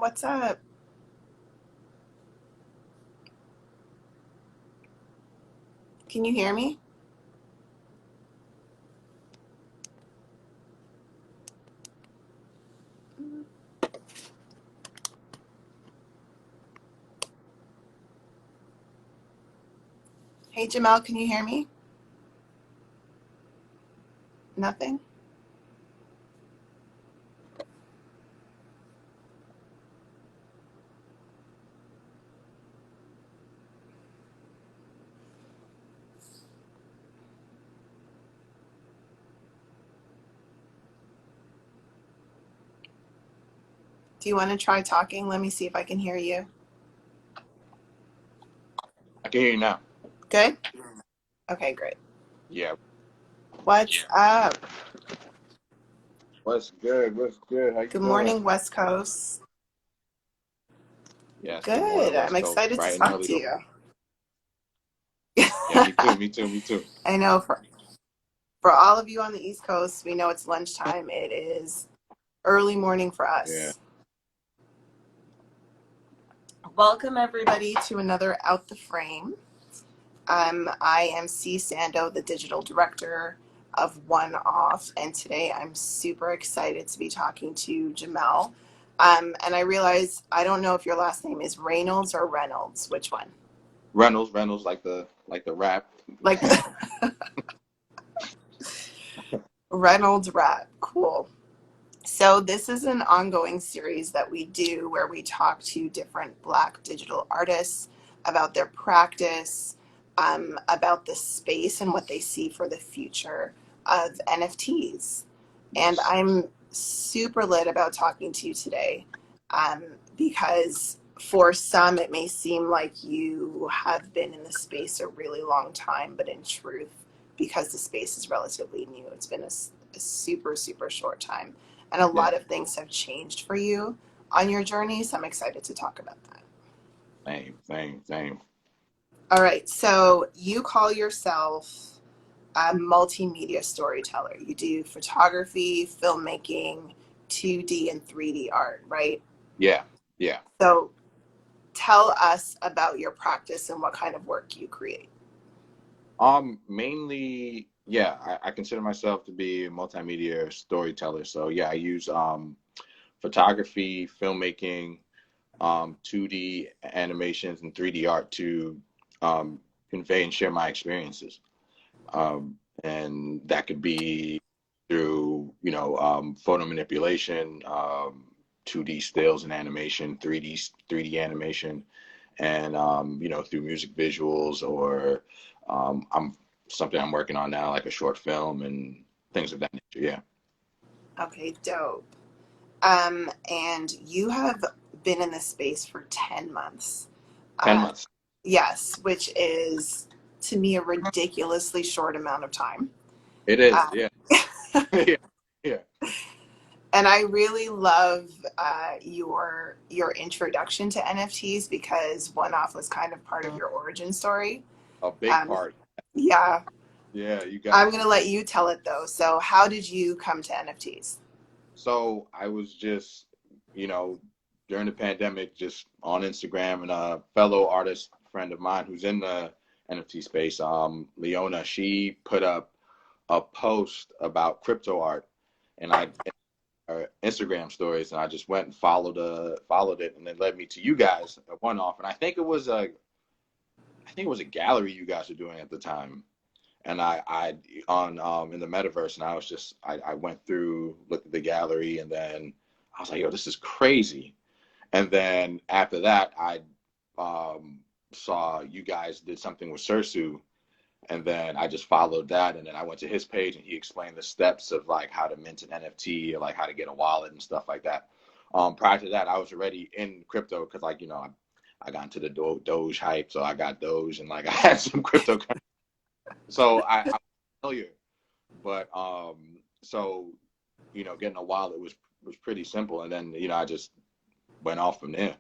What's up? Can you hear me? Hey, Jamel, can you hear me? Nothing? Do you want to try talking? Let me see if I can hear you. I can hear you now. Good? Okay, great. Yeah. What's up? What's good? What's good? How you Good doing? morning, West Coast. Yes, good Good. morning, I'm West Coast. excited to Bright and talk early. to you. Yeah, me too. Me too. Me too. I know for all of you on the East Coast, we know it's lunchtime. It is early morning for Yeah. us. Welcome, everybody, to another Out the Frame. I am C. Sando, the digital director of One Off, and today I'm super excited to be talking to Jamel. And I realize I don't know if your last name is Reynolds or Reynolds. Which one? Reynolds, like the rap. Like Reynolds Rap. Cool. So this is an ongoing series that we do where we talk to different Black digital artists about their practice, about the space and what they see for the future of NFTs. And Yes. I'm super lit about talking to you today um, because for some it may seem like you have been in the space a really long time, but in truth, because the space is relatively new, it's been a super, super short time and a Yeah. lot of things have changed for you on your journey. So I'm excited to talk about that. Same. All right. So you call yourself a multimedia storyteller. You do photography, filmmaking, 2D and 3D art, right? Yeah. Yeah. So tell us about your practice and what kind of work you create. Mainly, yeah, I consider myself to be a multimedia storyteller. So yeah, I use photography, filmmaking, 2D animations and 3D art to um convey and share my experiences. And that could be through, photo manipulation, 2D stills and animation, 3D animation, and through music visuals or I'm something I'm working on now, like a short film and things of that nature. Yeah, Okay, dope. And you have been in this space for 10 months. 10 Uh, months. yes, which is to me a ridiculously short amount of time. It is. Uh, Yeah, yeah, yeah. and I really love your introduction to NFTs because One Off was kind of part of your origin story. A big Um, part. yeah, Yeah, you got I'm it. gonna let you tell it though. So, how did you come to NFTs? So I was just, you know, during the pandemic, just on Instagram, and a fellow artist friend of mine who's in the NFT space, Leona, she put up a post about crypto art, and I her Instagram stories, and I just went and followed it, and it led me to you guys at One Off, and I think it was a gallery you guys were doing at the time, and I on in the metaverse, and I went through, looked at the gallery, and then I was like, yo, this is crazy. And then after that, I um, saw you guys did something with Sursu, and then I just followed that, and then I went to his page, and he explained the steps of like how to mint an NFT or like how to get a wallet and stuff like that. Prior to that, I was already in crypto because, like, I got into the Doge hype, so I got Doge, and like I had some crypto. So I'm familiar, but so getting a wallet was pretty simple, and then I just went off from there.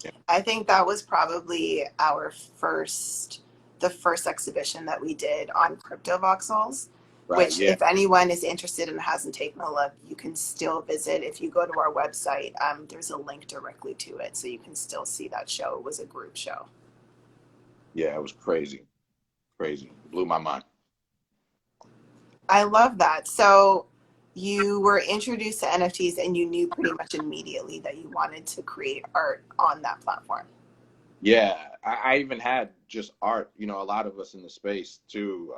Yeah. I think that was probably the first exhibition that we did on crypto voxels. Right. which Yeah. if anyone is interested and hasn't taken a look, you can still visit. If you go to our website, there's a link directly to it, so you can still see that show. It was a group show. Yeah. It was crazy. Crazy. Blew my mind. I love that. So you were introduced to NFTs and you knew pretty much immediately that you wanted to create art on that platform. Yeah, I even had just art. You know, a lot of us in the space too,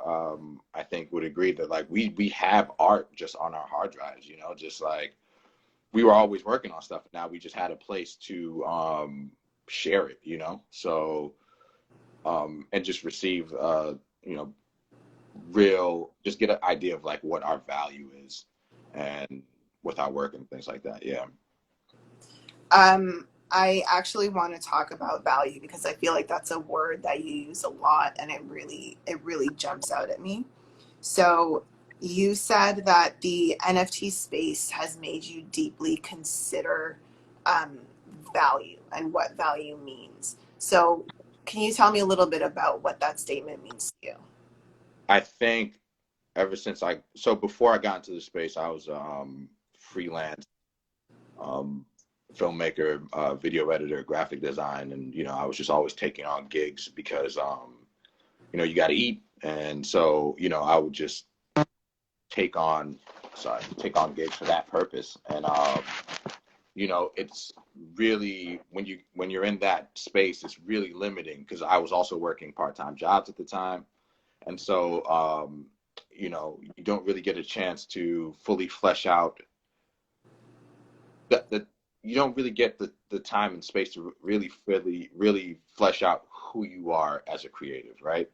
I think would agree that like we have art just on our hard drives, you know, just like we were always working on stuff. Now we just had a place to share it, you know. So and just receive you know, real just get an idea of like what our value is and with our work and things like that. Yeah. I actually want to talk about value because I feel like that's a word that you use a lot and it really jumps out at me. So you said that the NFT space has made you deeply consider um, value and what value means. So can you tell me a little bit about what that statement means to you? I think ever since so before I got into the space, I was freelance um, filmmaker, video editor, graphic design, and you know I was just always taking on gigs because you know you got to eat, and so you know I would just take on take on gigs for that purpose, and you know it's really when you're in that space, it's really limiting because I was also working part-time jobs at the time, and so you know you don't really get a chance to fully flesh out the you don't really get the time and space to really flesh out who you are as a creative, right?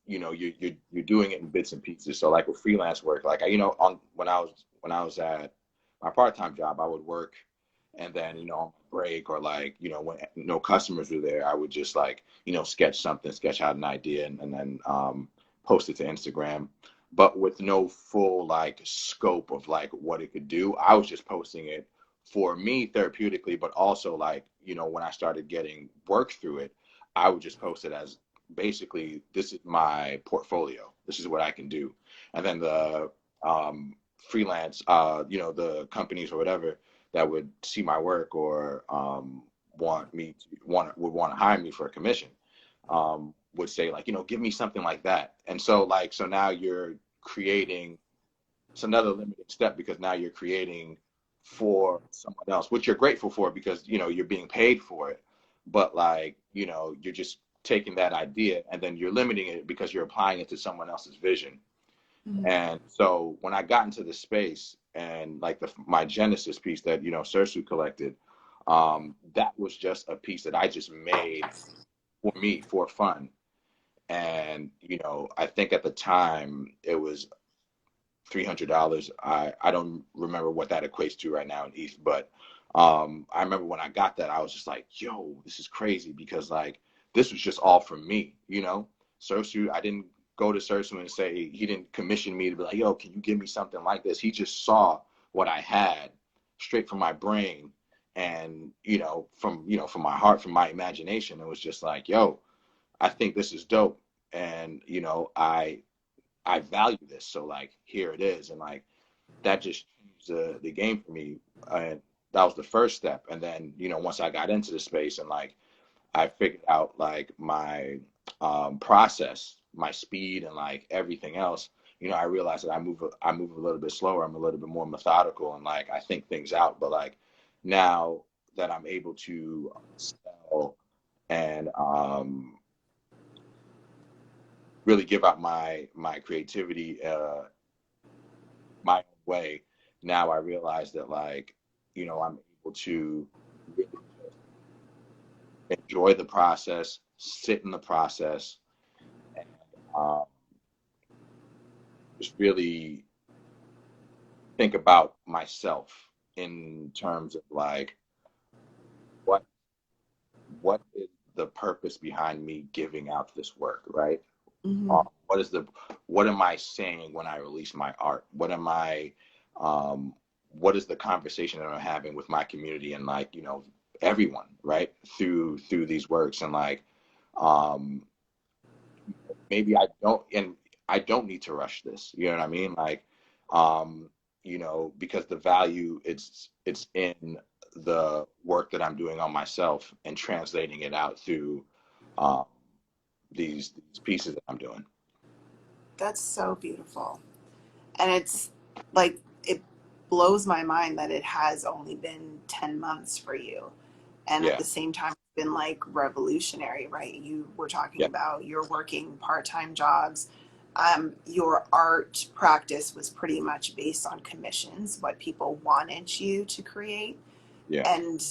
You know, you're doing it in bits and pieces. So like with freelance work, like I, you know, on when I was at my part-time job, I would work and then, you know, on break or like, you know, when no customers were there, I would just like, you know, sketch something, sketch out an idea and then post it to Instagram but with no full like scope of like what it could do. I was just posting it for me therapeutically, but also like, you know, when I started getting work through it, I would just post it as basically this is my portfolio. This is what I can do. And then the freelance, you know, the companies or whatever that would see my work or would want to hire me for a commission would say like, you know, give me something like that. And so like, so now you're creating, it's another limiting step because now you're creating for someone else, which you're grateful for because, you know, you're being paid for it. But like, you know, you're just taking that idea and then you're limiting it because you're applying it to someone else's vision. Mhm. And so when I got into the space and like my Genesis piece that, you know, Sursu collected, that was just a piece that I just made for me for fun. And, you know, I think at the time it was $300. I don't remember what that equates to right now in ETH, but I remember when I got that, I was just like, yo, this is crazy because like this was just all from me, you know. Sursu, I didn't go to Sursu and say he didn't commission me to be like, yo, can you give me something like this? He just saw what I had straight from my brain and you know from my heart, from my imagination. It was just like, yo, I think this is dope, and you know I value this, so like here it is, and like that just changed the game for me, and that was the first step. And then you know once I got into the space and like I figured out like my process, my speed, and like everything else, you know, I realized that I move a little bit slower. I'm a little bit more methodical, and like I think things out. But like now that I'm able to sell and really give out my creativity my own way. Now I realize that like, you know, I'm able to really enjoy the process, sit in the process, and um, just really think about myself in terms of like what what is the purpose behind me giving out this work, right? Mhm. What is the what am I saying when I release my art? Um, what is the conversation that I'm having with my community and like you know everyone right through these works and like um, maybe I don't and I don't need to rush this. You know what I mean? Like, um, because the value it's in the work that I'm doing on myself and translating it out through um, these pieces that I'm doing. That's so beautiful. And it's like, it blows my mind that it has only been 10 months for you. And at Yeah, the same time, it's been like revolutionary, right? You were talking yeah, about you're working part-time jobs. Your art practice was pretty much based on commissions, what people wanted you to create. yeah, And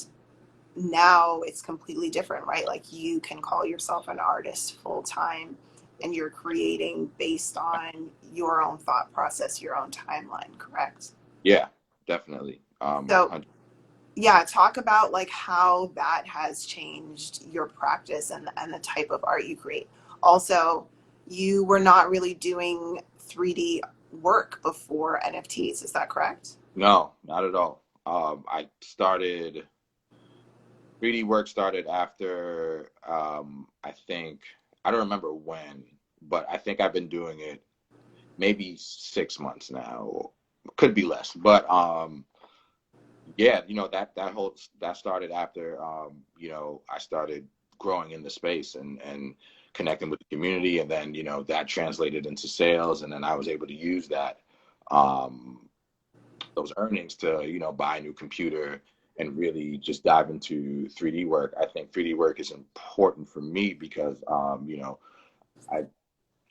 now it's completely different, right? Like, you can call yourself an artist full time, and you're creating based on your own thought process, your own timeline, correct? yeah, definitely. So, yeah, talk about like how that has changed your practice and the type of art you create. Also, you were not really doing 3D work before NFTs, is that correct? No, not at all. I started 3D work started after I think I don't remember when, but I think I've been doing it maybe 6 months now. Could be less, but yeah, that started after I started growing in the space and connecting with the community, and then that translated into sales, and then I was able to use that um, those earnings to buy a new computer and really just dive into 3D work. I think 3D work is important for me because I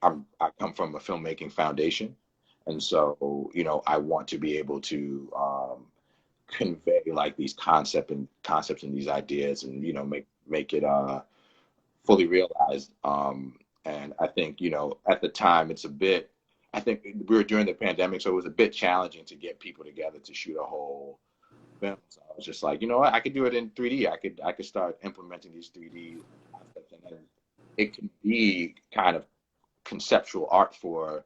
I come from a filmmaking foundation, and so I want to be able to convey like these concepts and these ideas, and make it fully realized. And I think at the time it's a bit. I think we were during the pandemic, so it was a bit challenging to get people together to shoot a whole film. So I was just like, you know what, I could do it in 3D. I could start implementing these 3D concepts, and then it can be kind of conceptual art for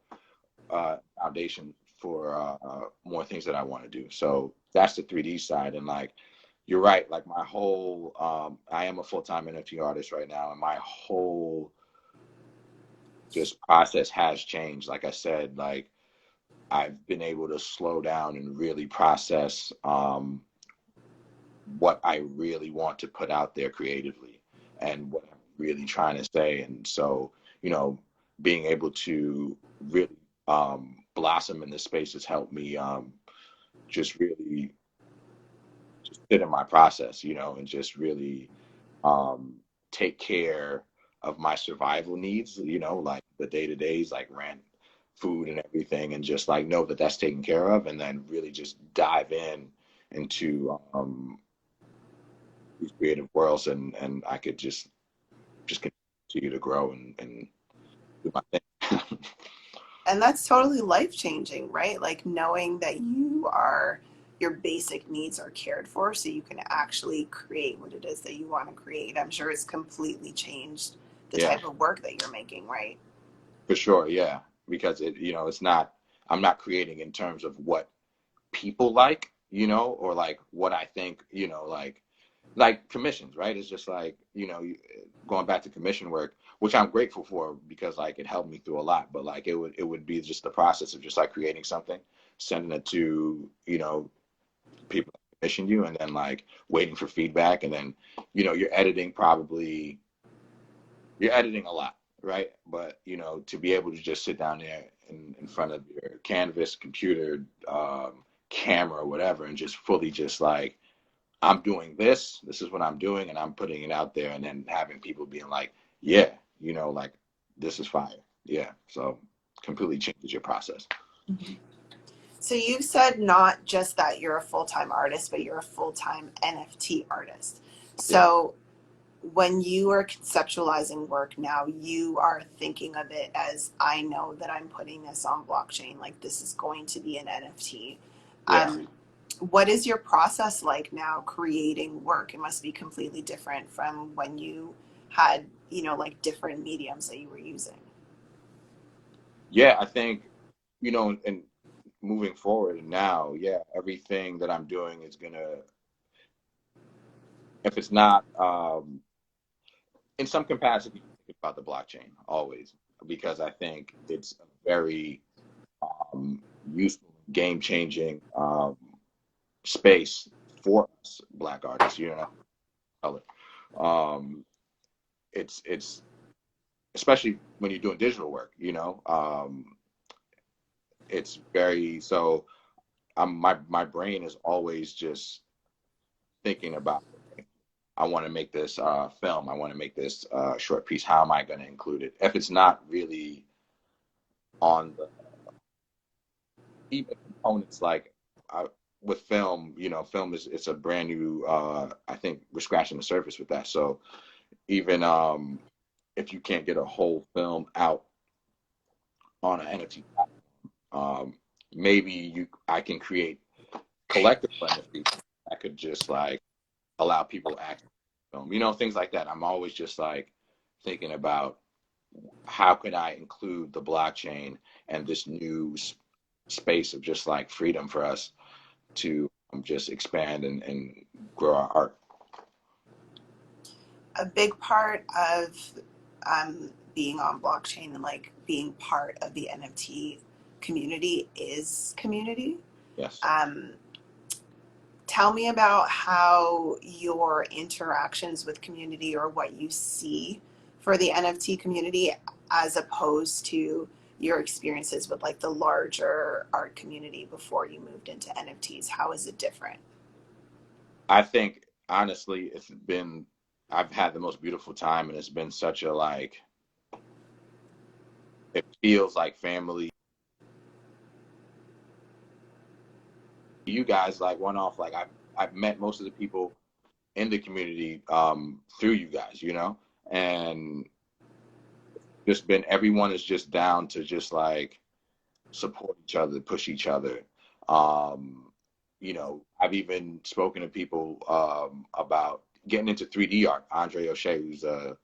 foundation for more things that I want to do. So that's the 3D side. And like, you're right. Like my whole, I am a full-time NFT artist right now, and my whole just process has changed. Like I said, like I've been able to slow down and really process what I really want to put out there creatively and what I'm really trying to say. And so, you know, being able to really blossom in this space has helped me just really just sit in my process, and just really um, take care of my survival needs, like the day to days, like rent, food, and everything, and just like know that that's taken care of, and then really just dive into these creative worlds, and I could just continue to grow and do my thing. And that's totally life changing, right? Like, knowing that your basic needs are cared for so you can actually create what it is that you want to create. I'm sure it's completely changed the Yeah, type of work that you're making, right? for sure. Yeah, because it's not. I'm not creating in terms of what people like, or like what I think, like commissions, right? It's just like, going back to commission work, which I'm grateful for because like it helped me through a lot. But like it would be just the process of just like creating something, sending it to, people that commission you, and then like waiting for feedback, and then, you're editing a lot, right? But to be able to just sit down there in front of your canvas, computer, camera, whatever, and just fully just like, I'm doing this. This is what I'm doing, and I'm putting it out there, and then having people being like, yeah, like this is fire. Yeah. So completely changes your process. Mhm. So you said not just that you're a full-time artist, but you're a full-time NFT artist. Yeah. So when you are conceptualizing work now, you are thinking of it as, I know that I'm putting this on blockchain, like this is going to be an NFT. Yeah. What is your process like now creating work? It must be completely different from when you had, like different mediums that you were using. Yeah. I think, and moving forward now, yeah, everything that I'm doing is gonna, if it's not in some capacity, think about the blockchain always, because I think it's a very um, useful, game changing space for us Black artists. You know, color. Um, it's especially when you're doing digital work. You know, it's very so. My brain is always just thinking about. I want to make this film. I want to make this short piece. How am I going to include it? If it's not really on the even components like with film, you know, film is it's a brand new. I think we're scratching the surface with that. So even if you can't get a whole film out on an NFT maybe I can create collectible NFTs that could just like allow people access to film, you know, things like that. I'm always just like thinking about how could I include the blockchain and this new space of just like freedom for us to just expand and grow our art. A big part of being on blockchain and like being part of the NFT community is community. Yes. Um, Tell me about how your interactions with community or what you see for the NFT community as opposed to your experiences with like the larger art community before you moved into NFTs. How is it different? I think honestly, I've had the most beautiful time and it's been such a like, it feels like family. You guys like one off, like I've met most of the people in the community through you guys, you know, and just been everyone is just down to just like support each other, push each other. Um, you know, I've even spoken to people about getting into 3D art. Andre O'Shea, who's a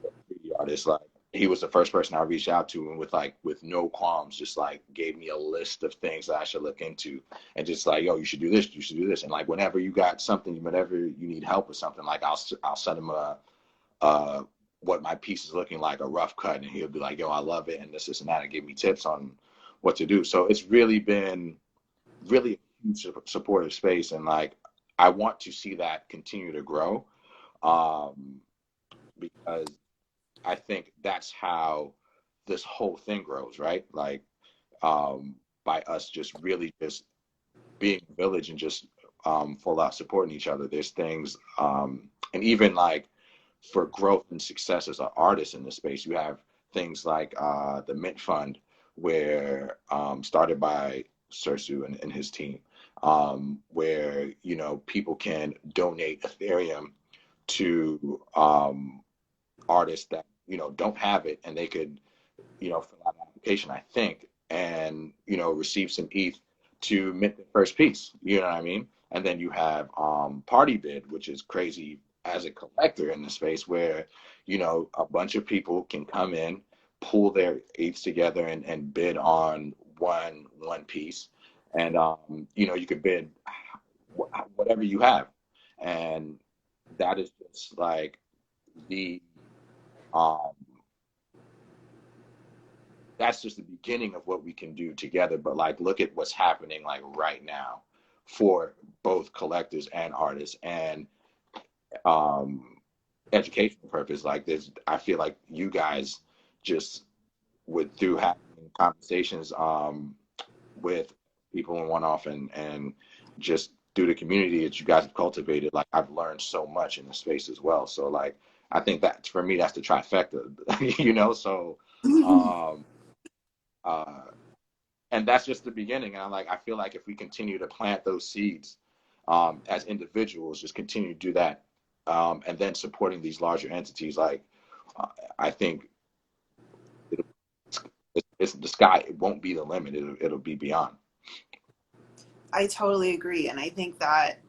3D artist, like he was the first person I reached out to, and with no qualms, just like gave me a list of things that I should look into, and just like, yo, you should do this, you should do this, and like whenever you got something, whenever you need help with something, like I'll send him uh, what my piece is looking like, a rough cut, and he'll be like, yo, I love it, and this and that, and give me tips on what to do. So it's really been really a huge supportive space, and like I want to see that continue to grow because I think that's how this whole thing grows, right? Like by us just really just being a village and just full out supporting each other. There's things, and even like for growth and success as an artist in the space, you have things like the Mint Fund, where started by Sersu and his team, where you know people can donate Ethereum to artists that you know don't have it, and they could you know fill out an application, I think, and you know receive some ETH to mint the first piece. You know what I mean? And then you have Party Bid, which is crazy as a collector in the space, where you know a bunch of people can come in, pull their ETHs together, and bid on one piece, and you know you could bid whatever you have, and that is just like the um, that's just the beginning of what we can do together. But like, look at what's happening like right now for both collectors and artists and um, educational purpose. Like this, I feel like you guys just would through having conversations with people in one off and just through the community that you guys have cultivated. Like I've learned so much in the space as well. So like, I think that for me, that's the trifecta, you know. So um, uh, and that's just the beginning. And I feel like if we continue to plant those seeds as individuals, just continue to do that, and then supporting these larger entities, like uh, I think it'll, it's the sky. It won't be the limit. It'll be beyond. I totally agree. And I think that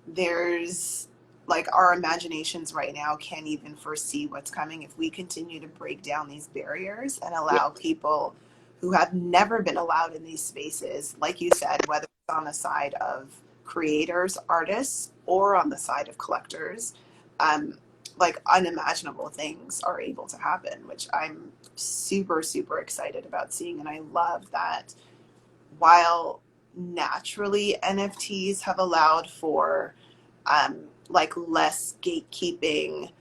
there's like our imaginations right now can't even foresee what's coming if we continue to break down these barriers and Yeah, allow people who have never been allowed in these spaces, like you said, whether it's on the side of creators, artists, or on the side of collectors, um, like unimaginable things are able to happen, which I'm super, super excited about seeing. And I love that while naturally NFTs have allowed for like less gatekeeping,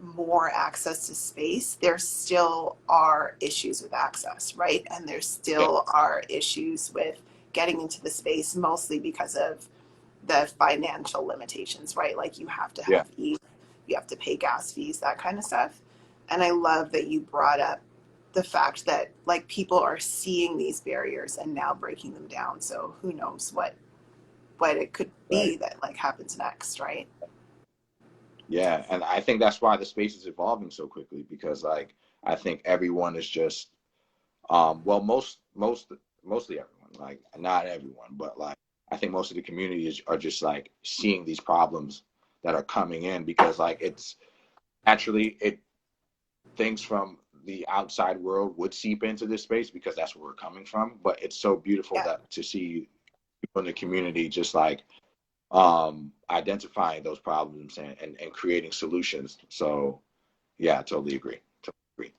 more access to space, there still are issues with access, right? And there Yeah, still are issues with getting into the space, mostly because of the financial limitations, right? Like you have to yeah, have ETH, you have to pay gas fees, that kind of stuff. And I love that you brought up the fact that like people are seeing these barriers and now breaking them down. So who knows what it could right. be that like happens next, right? Yeah, and I think that's why the space is evolving so quickly because like I think everyone is just well mostly everyone, like not everyone, but like I think most of the communities are just like seeing these problems that are coming in because like it's actually it things from the outside world would seep into this space because that's where we're coming from, but it's so beautiful Yeah, that to see people in the community just like identifying those problems and creating solutions. So yeah, I totally agree. Totally agree.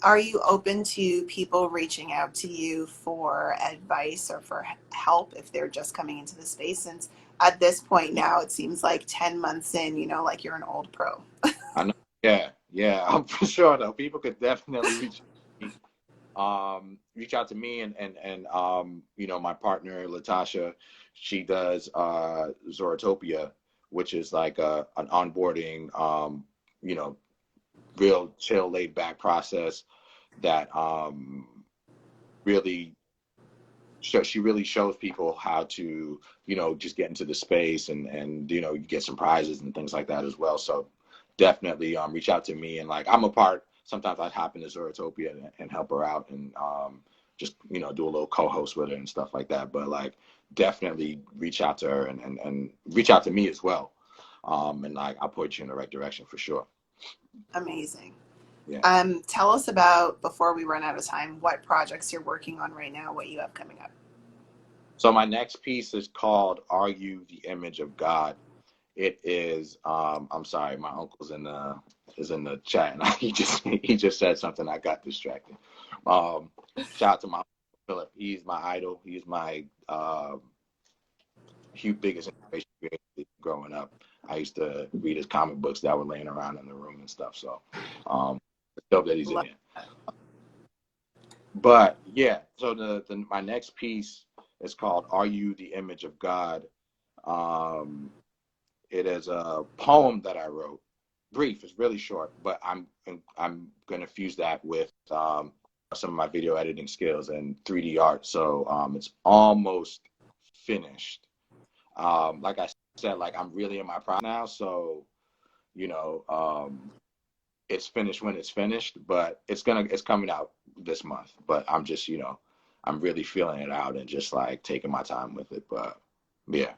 are you open to people reaching out to you for advice or for help if they're just coming into the space? Since at this point now it seems like 10 months in, you know, like you're an old pro. I know. Yeah, yeah, I'm for sure though. People could definitely reach out to me and you know, my partner Latasha, she does Zoratopia, which is like an onboarding you know, real chill, laid back process that really she really shows people how to, you know, just get into the space and you know, you get some prizes and things like that as well. So definitely reach out to me and like I'm a part. Sometimes I hop into Zoratopia and help her out and just you know do a little co-host with her and stuff like that. But like definitely reach out to her and reach out to me as well. And like I'll point you in the right direction for sure. Amazing. Yeah. Tell us about, before we run out of time, what projects you're working on right now, what you have coming up. So my next piece is called "Are You the Image of God?" It is. I'm sorry, my uncle's in the chat, and he just said something. I got distracted. Um, Shout out to my uncle Philip. He's my idol. He's my huge biggest inspiration growing up. I used to read his comic books that were laying around in the room and stuff. So, it's dope that he's in Love here. that. But yeah, so my next piece is called "Are You the Image of God?" Um, It is a poem that I wrote. Brief, it's really short, but I'm gonna fuse that with some of my video editing skills and 3D art. So it's almost finished. Like I said, like I'm really in my prime now, so you know, it's finished when it's finished, but it's coming out this month. But I'm just, you know, I'm really feeling it out and just like taking my time with it. But yeah,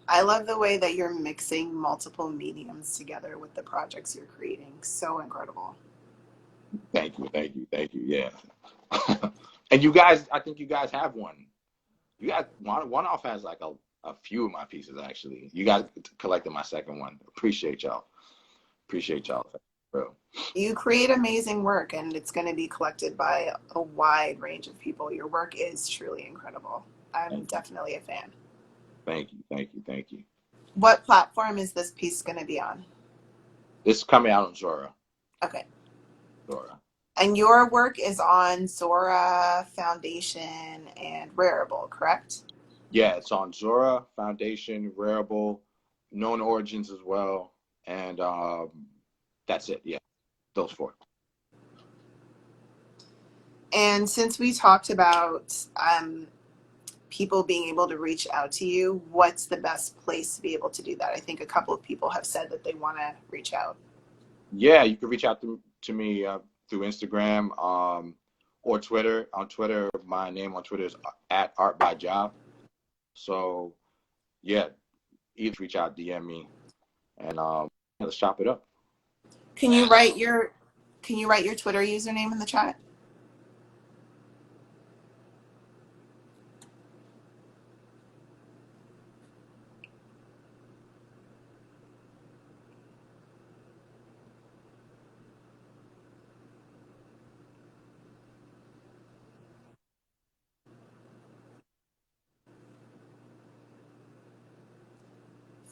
I love the way that you're mixing multiple mediums together with the projects you're creating. So incredible. thank you, thank you, thank you. Yeah. And you guys, I think you guys have one. You guys, one off has like a few of my pieces actually. You guys collected my second one. Appreciate y'all. Appreciate y'all, bro. You create amazing work, and it's going to be collected by a wide range of people. Your work is truly incredible. I'm Thank you, definitely a fan. thank you, thank you, thank you. What platform is this piece going to be on? This is coming out on Zora. Okay. Zora. And your work is on Zora, Foundation, and Rarible, correct? Yeah, it's on Zora, Foundation, Rarible, Known Origins as well, and that's it. Yeah, those four. And since we talked about people being able to reach out to you, what's the best place to be able to do that? I think a couple of people have said that they want to reach out. Yeah, you can reach out to me through Instagram or Twitter. On Twitter, my name on Twitter is at Art by Job. So yeah, either reach out, DM me, and let's chop it up. Can you write your Twitter username in the chat?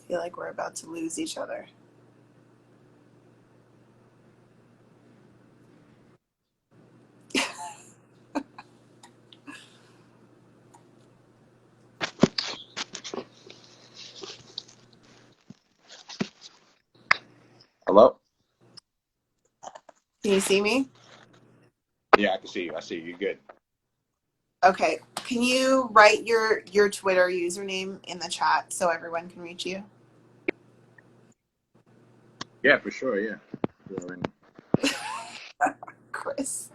feel like we're about to lose each other. Hello? Can you see me? Yeah, I can see you. I see you. You're good. Okay. Can you write your Twitter username in the chat so everyone can reach you? Yeah, for sure. Yeah. Yeah, and Chris.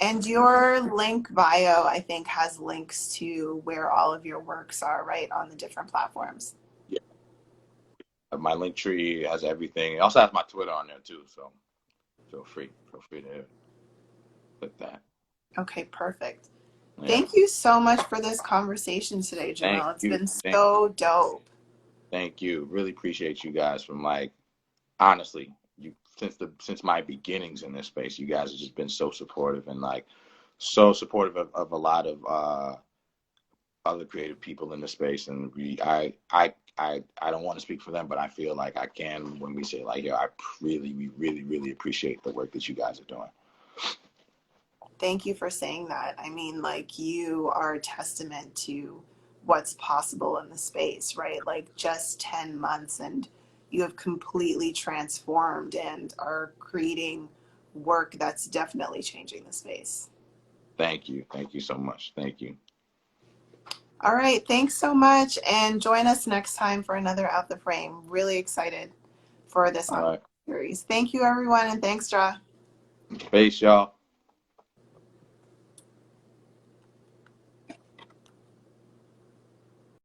And your link bio, I think, has links to where all of your works are, right, on the different platforms. yeah, my link tree has everything. It also has my Twitter on there too. So feel free to click that. Okay, perfect. Yeah. Thank you so much for this conversation today, Thank Jamel. It's you. been Thank so dope. thank you. Really appreciate you guys from like honestly, you since my beginnings in this space, you guys have just been so supportive and like so supportive of a lot of other creative people in the space. And I don't want to speak for them, but I feel like I can when we say like, yo, we really appreciate the work that you guys are doing. Thank you for saying that. I mean, like, you are a testament to what's possible in the space, right? Like, just 10 months and you have completely transformed and are creating work that's definitely changing the space. Thank you. Thank you so much. Thank you. All right. Thanks so much. And join us next time for another Out the Frame. Really excited for this All on right. series. Thank you, everyone. And thanks, Ja. Peace, y'all.